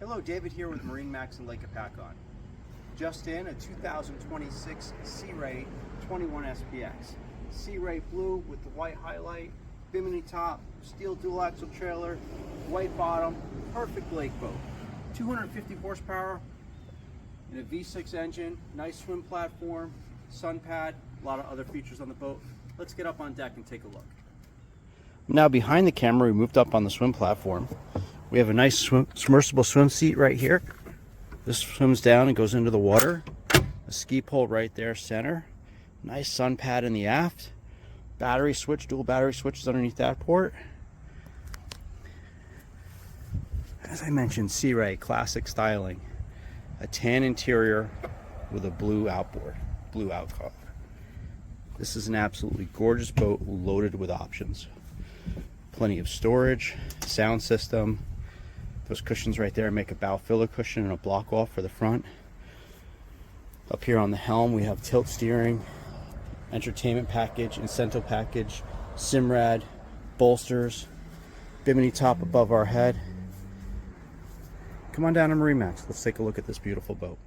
Hello, David here with MarineMax Lake Hopatcong. Just in a 2026 Sea Ray 21 SPX. Sea Ray blue with the white highlight, bimini top, steel dual axle trailer, white bottom, perfect lake boat. 250 horsepower and a V6 engine, nice swim platform, sun pad, a lot of other features on the boat. Let's get up on deck and take a look. Now behind the camera, we moved up on the swim platform. We have a nice submersible swim seat right here. This swims down and goes into the water. A ski pole right there, center. Nice sun pad in the aft. Battery switch, dual battery switches underneath that port. As I mentioned, Sea Ray, classic styling. A tan interior with a blue outboard, blue outcall. This is an absolutely gorgeous boat loaded with options. Plenty of storage, sound system. Those cushions right there make a bow filler cushion and a block off for the front. Up here on the helm we have tilt steering, entertainment package, incentive package, Simrad, bolsters, bimini top above our head. Come on down to MarineMax. Let's take a look at this beautiful boat.